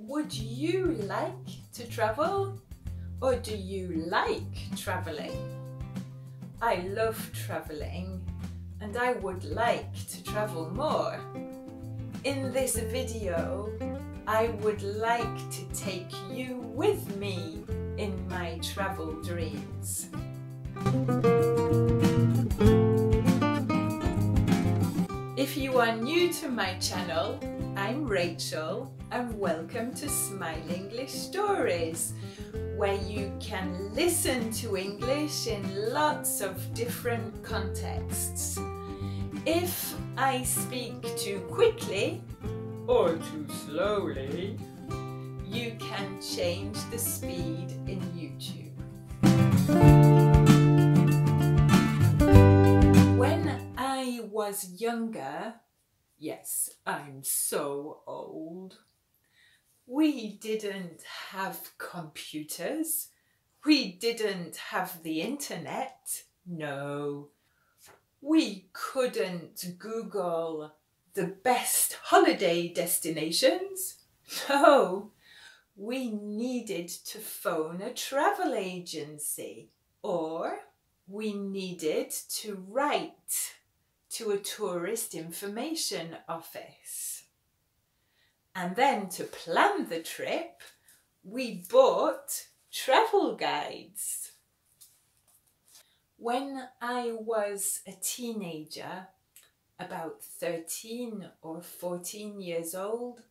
Would you like to travel? Or do you like travelling? I love travelling and I would like to travel more. In this video, I would like to take you with me in my travel dreams. If you are new to my channel, I'm Rachel and welcome to Smile English Stories, where you can listen to English in lots of different contexts. If I speak too quickly or too slowly, you can change the speed in YouTube. When I was younger, yes, I'm so old, we didn't have computers, we didn't have the internet, no. We couldn't Google the best holiday destinations, no. We needed to phone a travel agency, or we needed to write to a tourist information office. And then to plan the trip, we bought travel guides. When I was a teenager, about 13 or 14 years old,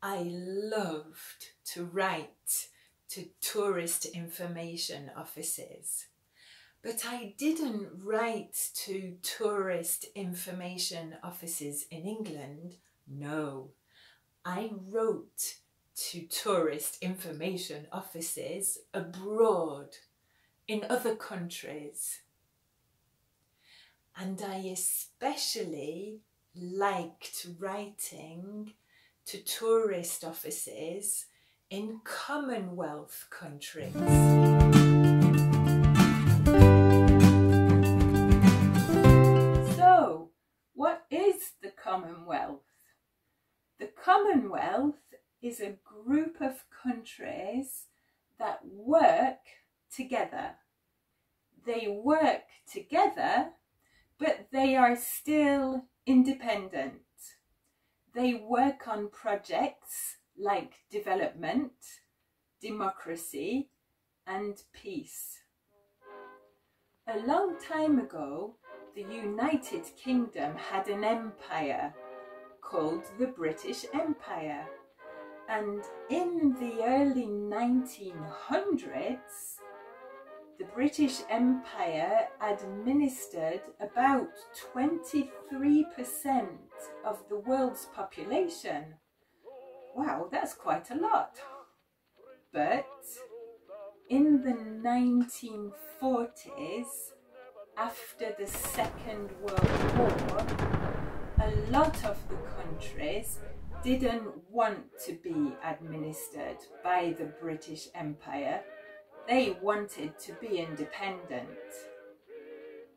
I loved to write to tourist information offices. But I didn't write to tourist information offices in England, no. I wrote to tourist information offices abroad, in other countries. And I especially liked writing to tourist offices in Commonwealth countries. So, what is the Commonwealth? The Commonwealth is a group of countries that work together. They work together, but they are still independent. They work on projects like development, democracy, and peace. A long time ago, the United Kingdom had an empire called the British Empire, and in the early 1900s, the British Empire administered about 23% of the world's population. Wow, that's quite a lot. But in the 1940s, after the Second World War, a lot of the countries didn't want to be administered by the British Empire. They wanted to be independent.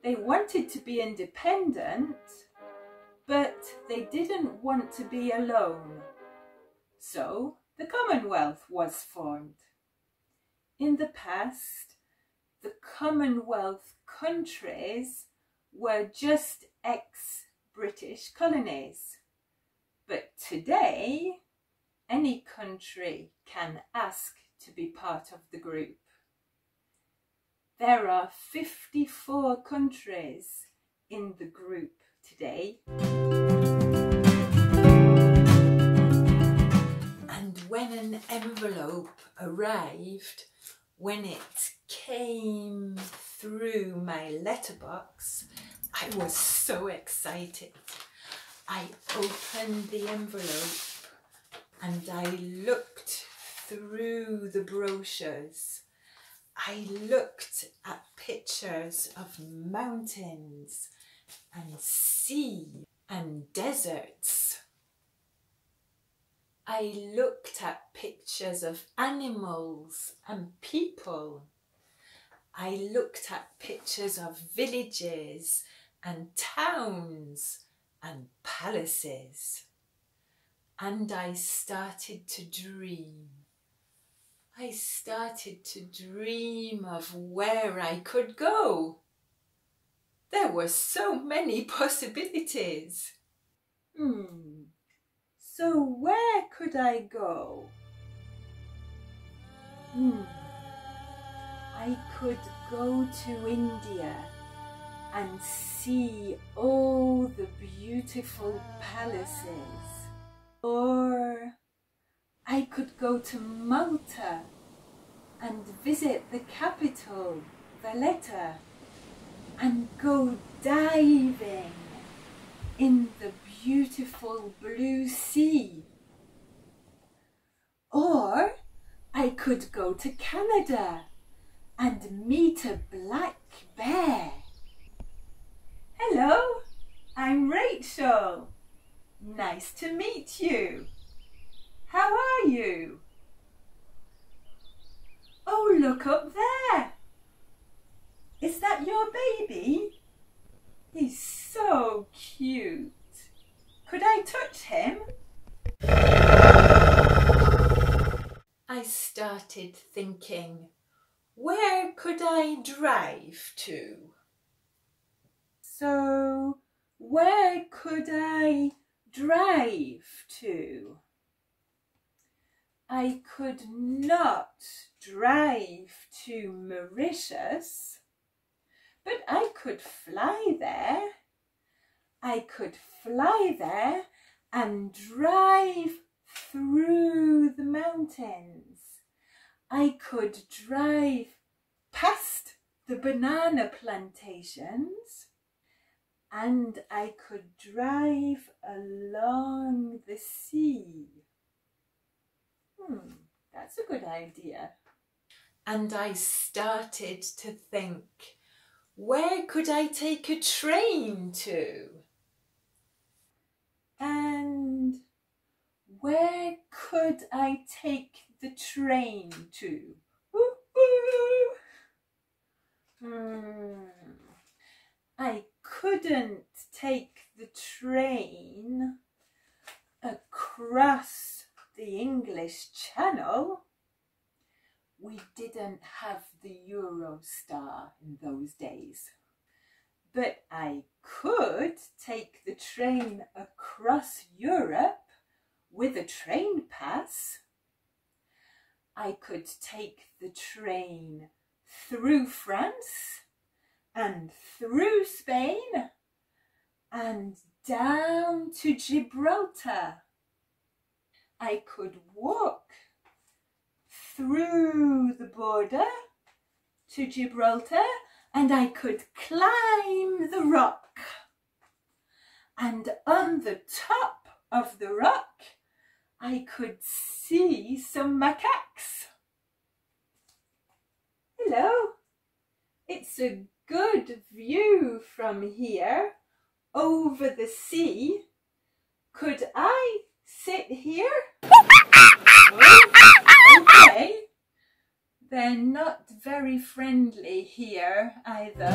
They wanted to be independent, but they didn't want to be alone. So the Commonwealth was formed. In the past, the Commonwealth countries were just ex-British colonies. But today, any country can ask to be part of the group. There are 54 countries in the group today. And when an envelope arrived, when it came through my letterbox, I was so excited. I opened the envelope and I looked through the brochures. I looked at pictures of mountains and sea and deserts. I looked at pictures of animals and people. I looked at pictures of villages and towns and palaces. and I started to dream. I started to dream of where I could go. There were so many possibilities. So where could I go? I could go to India and see all the beautiful palaces. Or I could go to Malta and visit the capital, Valletta, and go diving in the beautiful blue sea. Or I could go to Canada and meet a black bear. Hello, I'm Rachel. Nice to meet you. How are you? Oh, look up there. Is that your baby? He's so cute. Could I touch him? I started thinking, where could I drive to? So, where could I drive to? I could not drive to Mauritius, but I could fly there. I could fly there and drive through the mountains. I could drive past the banana plantations, and I could drive along the sea. That's a good idea. And I started to think, where could I take a train to? And where could I take the train to? I couldn't take the train across the English Channel. We didn't have the Eurostar in those days. But I could take the train across Europe with a train pass. I could take the train through France and through Spain and down to Gibraltar. I could walk through the border to Gibraltar, and I could climb the rock. And on the top of the rock, I could see some macaques. Hello, it's a good view from here over the sea. Could I sit here? Oh, okay. They're not very friendly here either.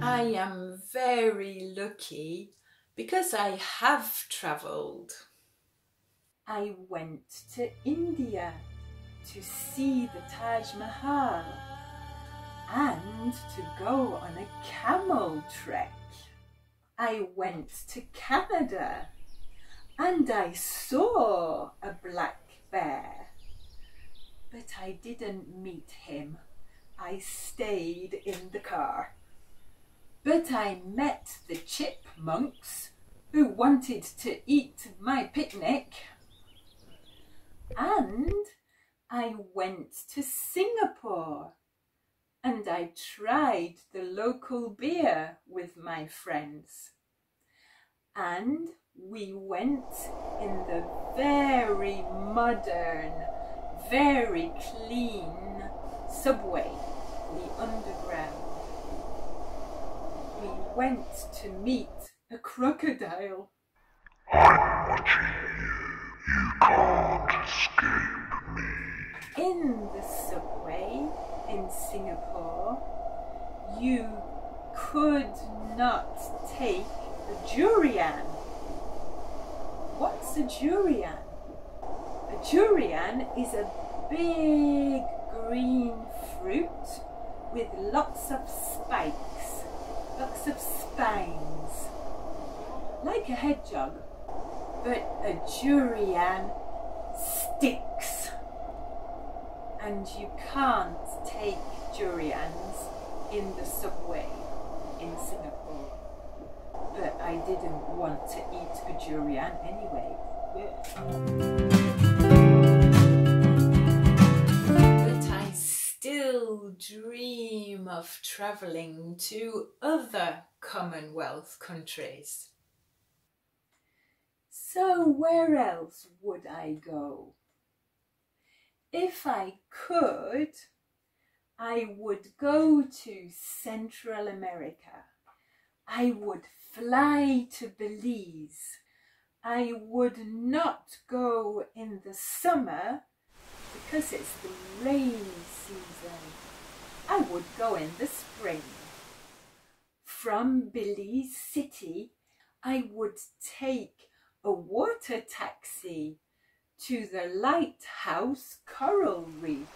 I am very lucky because I have travelled. I went to India to see the Taj Mahal and to go on a camel trek. I went to Canada and I saw a black bear, but I didn't meet him. I stayed in the car. But I met the chipmunks who wanted to eat my picnic. And I went to Singapore and I tried the local beer with my friends. And we went in the very modern, very clean subway, the underground. We went to meet a crocodile. I'm watching you. You can't escape me. In the subway in Singapore, you could not take a durian. What's a durian? A durian is a big green fruit with lots of spikes, lots of spines, like a hedgehog, but a durian sticks, and you can't take durians in the subway in Singapore. But I didn't want to eat a durian anyway. But I still dream of travelling to other Commonwealth countries. So where else would I go? If I could, I would go to Central America. I would fly to Belize. I would not go in the summer because it's the rainy season. I would go in the spring. From Belize City, I would take a water taxi to the lighthouse coral reef.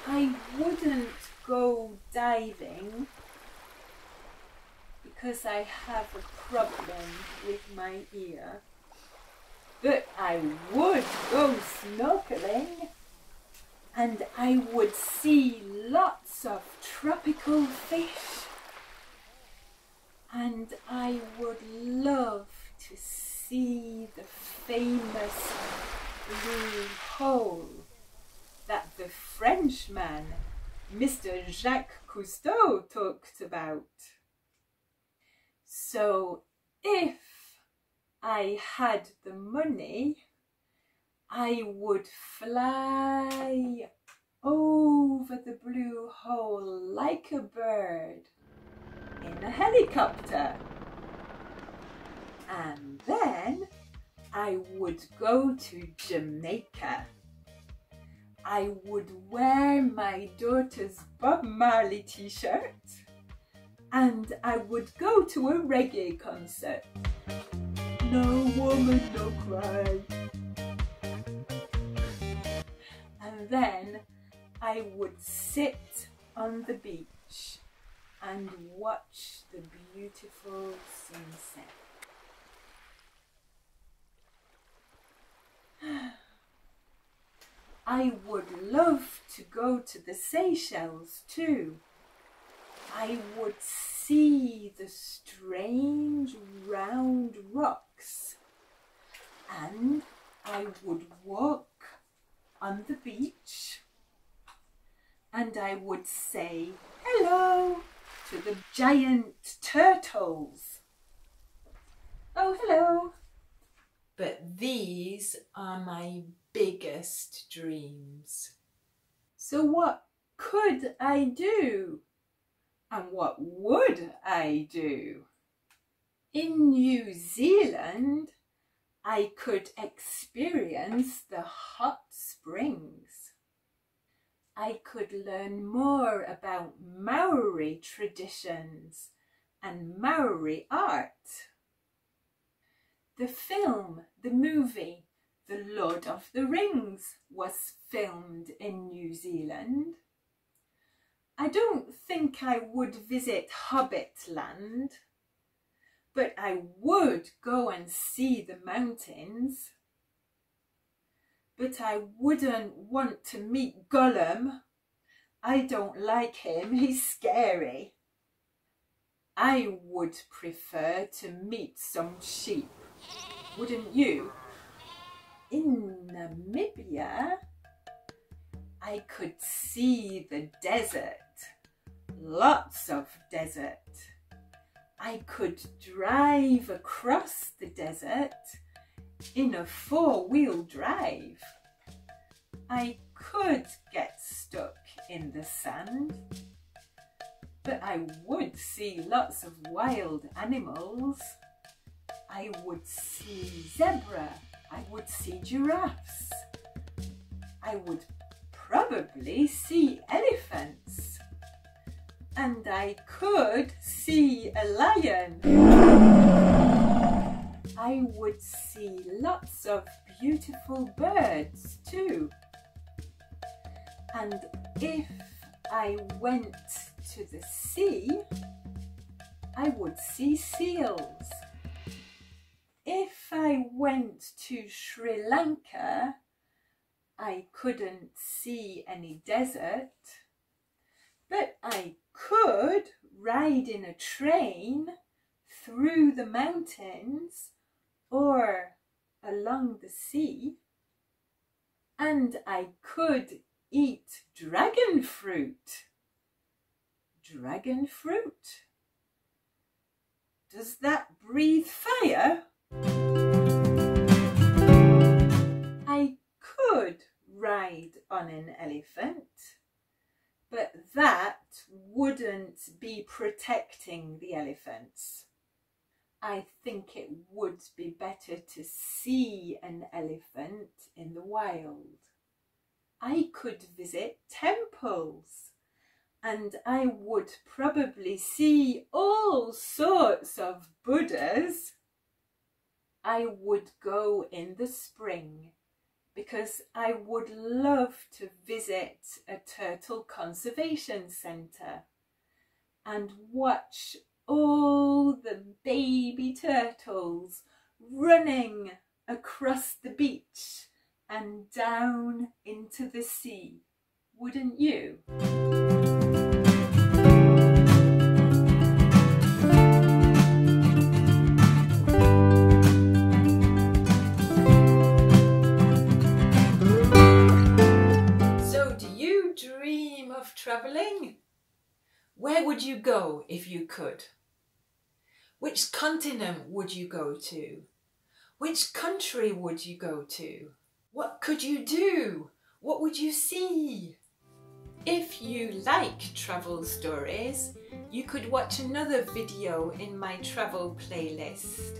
I wouldn't go diving because I have a problem with my ear, but I would go snorkeling and I would see lots of tropical fish, and I would love to see the famous blue hole that the Frenchman, Mr. Jacques Cousteau, talked about. So if I had the money, I would fly over the blue hole like a bird in a helicopter. And then I would go to Jamaica. I would wear my daughter's Bob Marley t-shirt and I would go to a reggae concert. No woman, no cry. And then I would sit on the beach and watch the beautiful sunset. I would love to go to the Seychelles too. I would see the strange round rocks and I would walk on the beach and I would say hello to the giant turtles. Oh, hello. But these are my biggest dreams. So what could I do? And what would I do? In New Zealand, I could experience the hot springs. I could learn more about Maori traditions and Maori art. The film, the movie, The Lord of the Rings was filmed in New Zealand. I don't think I would visit Hobbitland, but I would go and see the mountains. But I wouldn't want to meet Gollum. I don't like him, he's scary. I would prefer to meet some sheep, wouldn't you? In Namibia, I could see the desert, lots of desert. I could drive across the desert in a four-wheel drive. I could get stuck in the sand, but I would see lots of wild animals. I would see zebra, I would see giraffes. I would probably see elephants. And I could see a lion. I would see lots of beautiful birds too. And if I went to the sea, I would see seals. If I went to Sri Lanka, I couldn't see any desert, but I could ride in a train through the mountains or along the sea, and I could eat dragon fruit. Dragon fruit? Does that breathe fire? I could ride on an elephant, but that wouldn't be protecting the elephants. I think it would be better to see an elephant in the wild. I could visit temples, and I would probably see all sorts of Buddhas. I would go in the spring because I would love to visit a turtle conservation centre and watch all the baby turtles running across the beach and down into the sea. Wouldn't you? So, do you dream of travelling? Where would you go if you could? Which continent would you go to? Which country would you go to? What could you do? What would you see? If you like travel stories, you could watch another video in my travel playlist.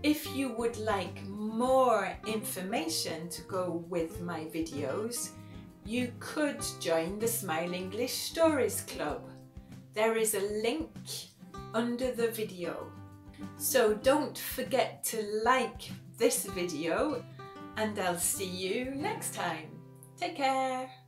If you would like more information to go with my videos, you could join the Smile English Stories Club. There is a link under the video. So don't forget to like this video, and I'll see you next time. Take care.